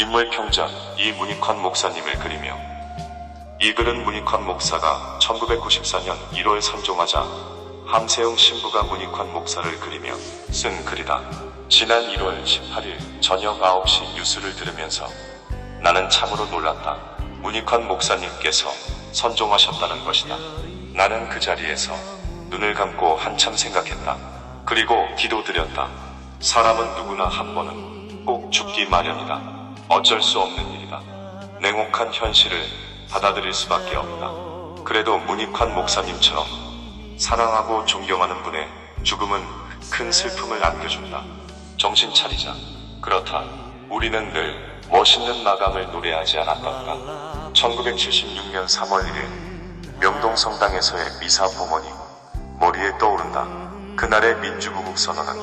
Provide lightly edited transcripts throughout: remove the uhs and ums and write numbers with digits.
인물 평전 이 문익환 목사님을 그리며 이 글은 문익환 목사가 1994년 1월 선종하자 함세웅 신부가 문익환 목사를 그리며 쓴 글이다. 지난 1월 18일 저녁 9시 뉴스를 들으면서 나는 참으로 놀랐다. 문익환 목사님께서 선종하셨다는 것이다. 나는 그 자리에서 눈을 감고 한참 생각했다. 그리고 기도드렸다. 사람은 누구나 한 번은 꼭 죽기 마련이다. 어쩔 수 없는 일이다. 냉혹한 현실을 받아들일 수밖에 없다. 그래도 문익환 목사님처럼 사랑하고 존경하는 분의 죽음은 큰 슬픔을 안겨준다. 정신 차리자. 그렇다. 우리는 늘 멋있는 마감을 노래하지 않았던가. 1976년 3월 1일 명동성당에서의 미사 봉헌이 머리에 떠오른다. 그날의 민주구국 선언은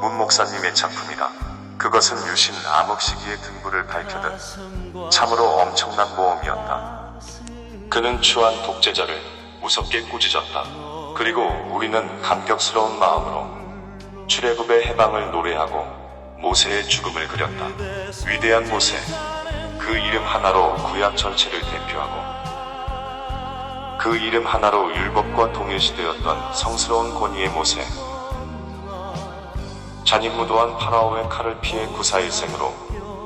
문 목사님의 작품이다. 그것은 유신 암흑 시기의 등불을 밝혀든 참으로 엄청난 모험이었다. 그는 추한 독재자를 무섭게 꾸짖었다. 그리고 우리는 감격스러운 마음으로 출애굽의 해방을 노래하고 모세의 죽음을 그렸다. 위대한 모세, 그 이름 하나로 구약 전체를 대표하고 그 이름 하나로 율법과 동일시되었던 성스러운 권위의 모세. 잔인무도한 파라오의 칼을 피해 구사일생으로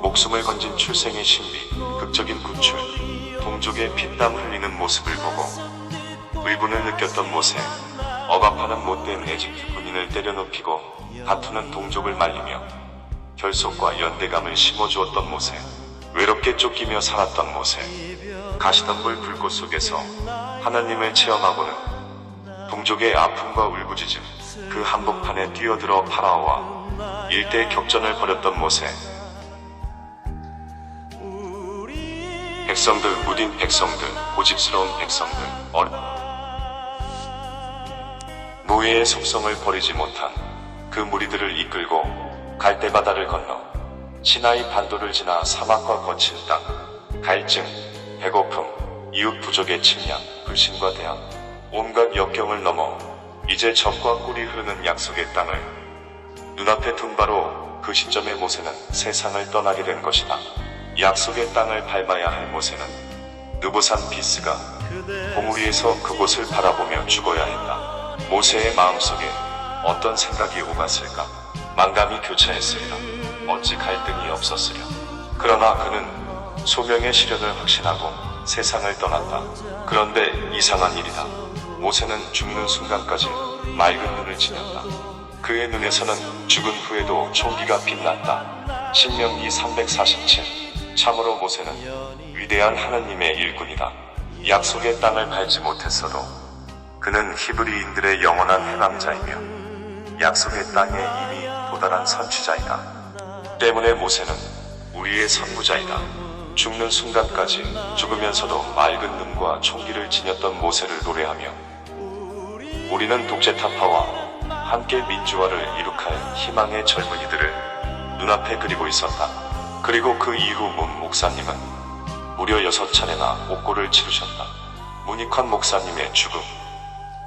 목숨을 건진 출생의 신비, 극적인 구출, 동족의 피땀 흘리는 모습을 보고 의분을 느꼈던 모세. 억압하는 못된 에집트 군인을 때려눕히고 다투는 동족을 말리며 결속과 연대감을 심어주었던 모세. 외롭게 쫓기며 살았던 모세. 가시덤불 불꽃 속에서 하나님을 체험하고는 동족의 아픔과 울부짖음, 그 한복판에 뛰어들어 파라오와 일대 격전을 벌였던 모세. 백성들, 무딘 백성들, 고집스러운 백성들, 노예의 속성을 버리지 못한 그 무리들을 이끌고 갈대바다를 건너 시나이 반도를 지나 사막과 거친 땅, 갈증, 배고픔, 이웃 부족의 침략, 불신과 대항, 온갖 역경을 넘어 이제 적과 꿀이 흐르는 약속의 땅을 눈앞에 둔 바로 그 시점에 모세는 세상을 떠나게 된 것이다. 약속의 땅을 밟아야 할 모세는 느보산 비스가 보물 위에서 그곳을 바라보며 죽어야 했다. 모세의 마음속에 어떤 생각이 오갔을까? 만감이 교차했으리라. 어찌 갈등이 없었으랴. 그러나 그는 소명의 실현을 확신하고 세상을 떠났다. 그런데 이상한 일이다. 모세는 죽는 순간까지 맑은 눈을 지녔다. 그의 눈에서는 죽은 후에도 총기가 빛났다. 신명기 347. 참으로 모세는 위대한 하나님의 일꾼이다. 약속의 땅을 밟지 못했어도 그는 히브리인들의 영원한 해방자이며 약속의 땅에 이미 도달한 선취자이다. 때문에 모세는 우리의 선구자이다. 죽는 순간까지 죽으면서도 맑은 눈과 총기를 지녔던 모세를 노래하며 우리는 독재 타파와 함께 민주화를 이룩할 희망의 젊은이들을 눈앞에 그리고 있었다. 그리고 그 이후 문 목사님은 무려 6차례나 옥고를 치르셨다. 문익환 목사님의 죽음,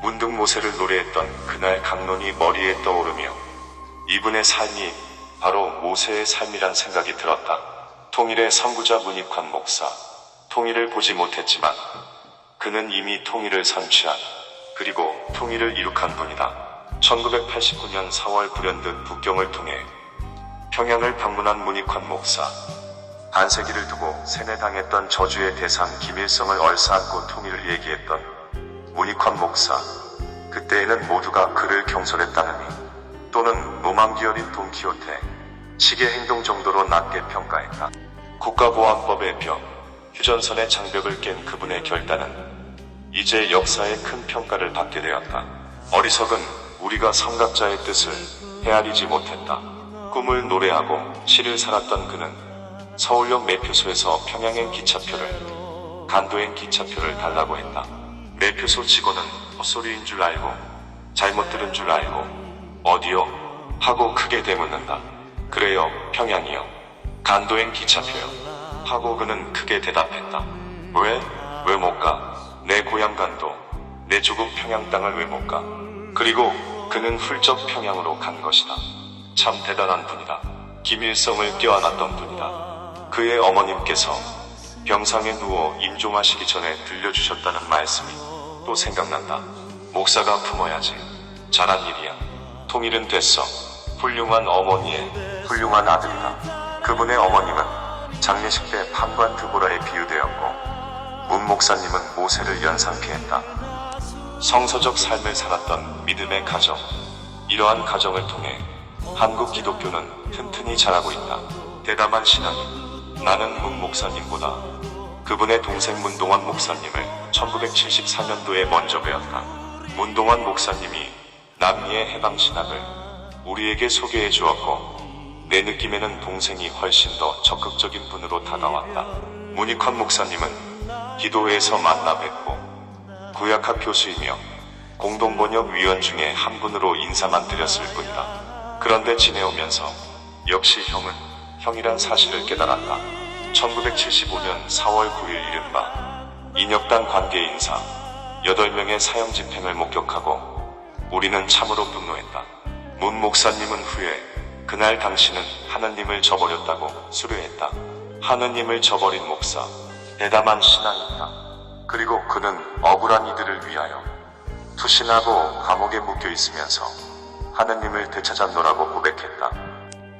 문득 모세를 노래했던 그날 강론이 머리에 떠오르며 이분의 삶이 바로 모세의 삶이란 생각이 들었다. 통일의 선구자 문익환 목사. 통일을 보지 못했지만 그는 이미 통일을 선취한 그리고 통일을 이룩한 분이다. 1989년 4월 불현듯 북경을 통해 평양을 방문한 문익환 목사. 반세기를 두고 세뇌당했던 저주의 대상 김일성을 얼싸안고 통일을 얘기했던 문익환 목사. 그때에는 모두가 그를 경솔했다느니 또는 노망기어린 돈키호테, 시계 행동 정도로 낮게 평가했다. 국가보안법의 벽, 휴전선의 장벽을 깬 그분의 결단은 이제 역사의 큰 평가를 받게 되었다. 어리석은 우리가 선각자의 뜻을 헤아리지 못했다. 꿈을 노래하고 시를 살았던 그는 서울역 매표소에서 평양행 기차표를, 간도행 기차표를 달라고 했다. 매표소 직원은 헛소리인 줄 알고 잘못 들은 줄 알고 어디요? 하고 크게 되묻는다. 그래요, 평양이요. 간도행 기차표요. 하고 그는 크게 대답했다. 왜 못 가? 내 고향 간도, 내 조국 평양 땅을 왜 못 가? 그리고 그는 훌쩍 평양으로 간 것이다. 참 대단한 분이다. 김일성을 껴안았던 분이다. 그의 어머님께서 병상에 누워 임종하시기 전에 들려주셨다는 말씀이 또 생각난다. 목사가 품어야지. 잘한 일이야. 통일은 됐어. 훌륭한 어머니의 훌륭한 아들이다. 그분의 어머님은 장례식 때 판관 드보라에 비유되었고 문 목사님은 모세를 연상케 했다. 성서적 삶을 살았던 믿음의 가정. 이러한 가정을 통해 한국 기독교는 튼튼히 자라고 있다. 대담한 신앙인. 나는 문 목사님보다 그분의 동생 문동환 목사님을 1974년도에 먼저 배웠다. 문동환 목사님이 남미의 해방신학을 우리에게 소개해 주었고 내 느낌에는 동생이 훨씬 더 적극적인 분으로 다가왔다. 문익환 목사님은 기도회에서 만나 뵙고 구약학 교수이며 공동번역위원 중에 한 분으로 인사만 드렸을 뿐이다. 그런데 지내오면서 역시 형은 형이란 사실을 깨달았다. 1975년 4월 9일 이른바 인혁당 관계 인사 8명의 사형 집행을 목격하고 우리는 참으로 분노했다. 문 목사님은 후에 그날 당신은 하느님을 저버렸다고 수료했다. 하느님을 저버린 목사, 대담한 신앙이다. 그리고 그는 억울한 이들을 위하여 투신하고 감옥에 묶여 있으면서 하느님을 되찾았노라고 고백했다.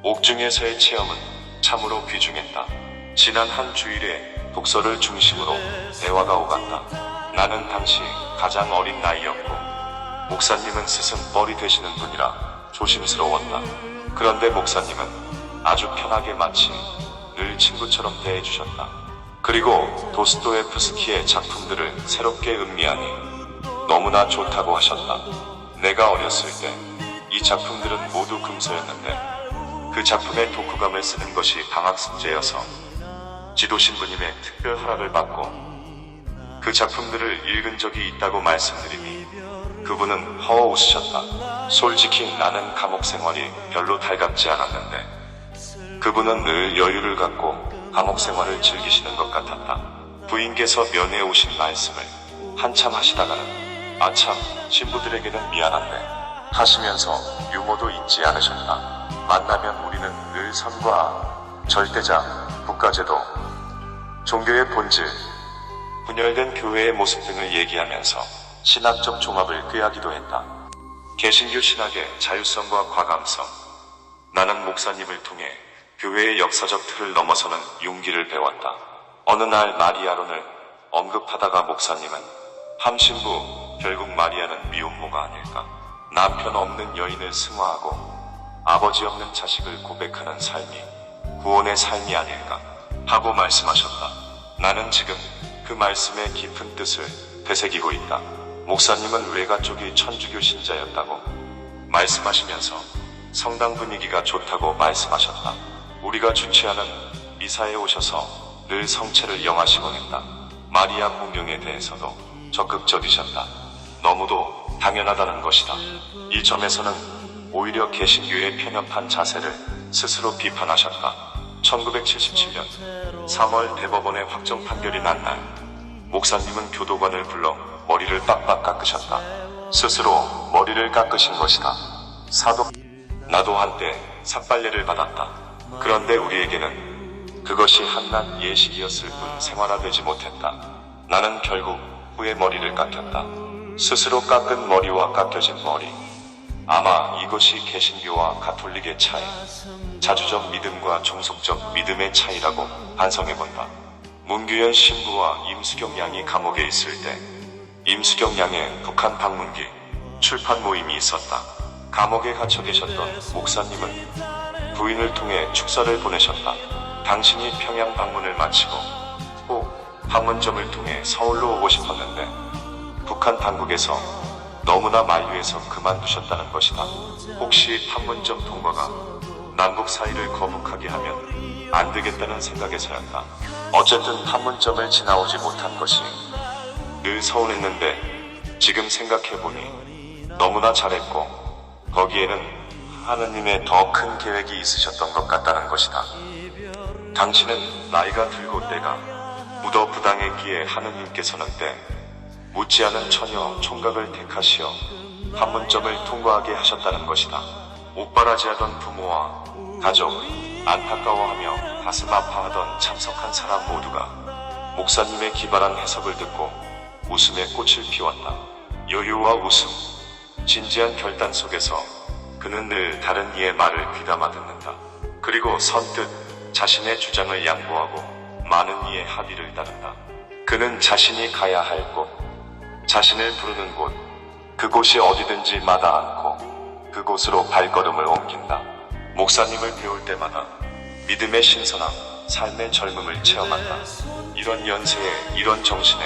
옥중에서의 체험은 참으로 귀중했다. 지난 한 주일에 독서를 중심으로 대화가 오갔다. 나는 당시 가장 어린 나이였고 목사님은 스승 뻘이 되시는 분이라 조심스러웠다. 그런데 목사님은 아주 편하게 마치 늘 친구처럼 대해주셨다. 그리고 도스토옙스키의 작품들을 새롭게 음미하니 너무나 좋다고 하셨다. 내가 어렸을 때 이 작품들은 모두 금서였는데 그 작품의 독후감을 쓰는 것이 방학 숙제여서 지도신부님의 특별 허락을 받고 그 작품들을 읽은 적이 있다고 말씀드리니 그분은 허어 웃으셨다. 솔직히 나는 감옥 생활이 별로 달갑지 않았는데 그분은 늘 여유를 갖고 감옥 생활을 즐기시는 것 같았다. 부인께서 면회 오신 말씀을 한참 하시다가는 아참 신부들에게는 미안한데 하시면서 유머도 잊지 않으셨다. 만나면 우리는 늘 선과 절대자, 국가제도, 종교의 본질, 분열된 교회의 모습 등을 얘기하면서 신학적 종합을 꾀하기도 했다. 개신교 신학의 자율성과 과감성. 나는 목사님을 통해 교회의 역사적 틀을 넘어서는 용기를 배웠다. 어느 날 마리아론을 언급하다가 목사님은 함신부 결국 마리아는 미혼모가 아닐까. 남편 없는 여인을 승화하고 아버지 없는 자식을 고백하는 삶이 구원의 삶이 아닐까 하고 말씀하셨다. 나는 지금 그 말씀의 깊은 뜻을 되새기고 있다. 목사님은 외가 쪽이 천주교 신자였다고 말씀하시면서 성당 분위기가 좋다고 말씀하셨다. 우리가 주최하는 미사에 오셔서 늘 성체를 영하시곤 했다. 마리아 공경에 대해서도 적극적이셨다. 너무도 당연하다는 것이다. 이 점에서는 오히려 개신교의 편협한 자세를 스스로 비판하셨다. 1977년 3월 대법원의 확정 판결이 난 날 목사님은 교도관을 불러 머리를 빡빡 깎으셨다. 스스로 머리를 깎으신 것이다. 나도 한때 삭발례를 받았다. 그런데 우리에게는 그것이 한낱 예식이었을 뿐 생활화되지 못했다. 나는 결국 후에 머리를 깎였다. 스스로 깎은 머리와 깎여진 머리. 아마 이것이 개신교와 가톨릭의 차이, 자주적 믿음과 종속적 믿음의 차이라고 반성해본다. 문규현 신부와 임수경 양이 감옥에 있을 때 임수경 양의 북한 방문기 출판 모임이 있었다. 감옥에 갇혀 계셨던 목사님은 부인을 통해 축사를 보내셨다. 당신이 평양 방문을 마치고 꼭 판문점을 통해 서울로 오고 싶었는데 북한 당국에서 너무나 만류해서 그만두셨다는 것이다. 혹시 판문점 통과가 남북 사이를 거북하게 하면 안 되겠다는 생각에서였다. 어쨌든 판문점을 지나오지 못한 것이 늘 서운했는데 지금 생각해보니 너무나 잘했고 거기에는 하느님의 더 큰 계획이 있으셨던 것 같다는 것이다. 당신은 나이가 들고 때가 묻어 부당했기에 하느님께서는 때 묻지 않은 처녀 총각을 택하시어 판문점을 통과하게 하셨다는 것이다. 옥바라지하던 부모와 가족, 안타까워하며 가슴 아파하던 참석한 사람 모두가 목사님의 기발한 해석을 듣고 웃음의 꽃을 피웠다. 여유와 웃음, 진지한 결단 속에서 그는 늘 다른 이의 말을 귀담아 듣는다. 그리고 선뜻 자신의 주장을 양보하고 많은 이의 합의를 따른다. 그는 자신이 가야 할 곳, 자신을 부르는 곳, 그곳이 어디든지 마다 않고 그곳으로 발걸음을 옮긴다. 목사님을 배울 때마다 믿음의 신선함, 삶의 젊음을 체험한다. 이런 연세에 이런 정신에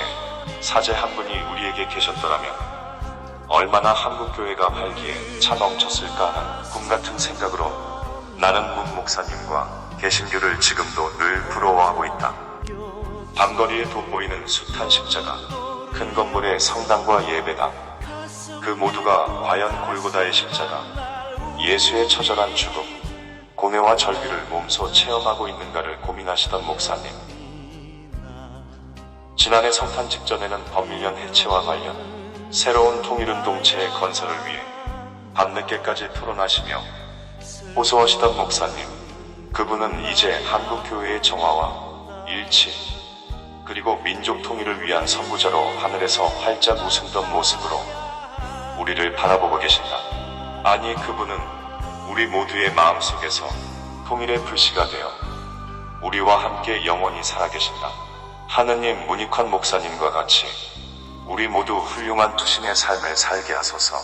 사제 한 분이 우리에게 계셨더라면 얼마나 한국교회가 활기에 차 넘쳤을까 하는 꿈같은 생각으로 나는 문 목사님과 개신교를 지금도 늘 부러워하고 있다. 밤거리에 돋보이는 숱한 십자가, 큰 건물의 성당과 예배당, 그 모두가 과연 골고다의 십자가, 예수의 처절한 죽음, 고뇌와 절규를 몸소 체험하고 있는가를 고민하시던 목사님. 지난해 성탄 직전에는 법률련 해체와 관련 새로운 통일운동체의 건설을 위해 밤늦게까지 토론하시며 호소하시던 목사님. 그분은 이제 한국교회의 정화와 일치, 그리고 민족 통일을 위한 선구자로 하늘에서 활짝 웃음던 모습으로 우리를 바라보고 계신다. 아니, 그분은 우리 모두의 마음속에서 통일의 불씨가 되어 우리와 함께 영원히 살아계신다. 하느님, 문익환 목사님과 같이 우리 모두 훌륭한 투신의 삶을 살게 하소서.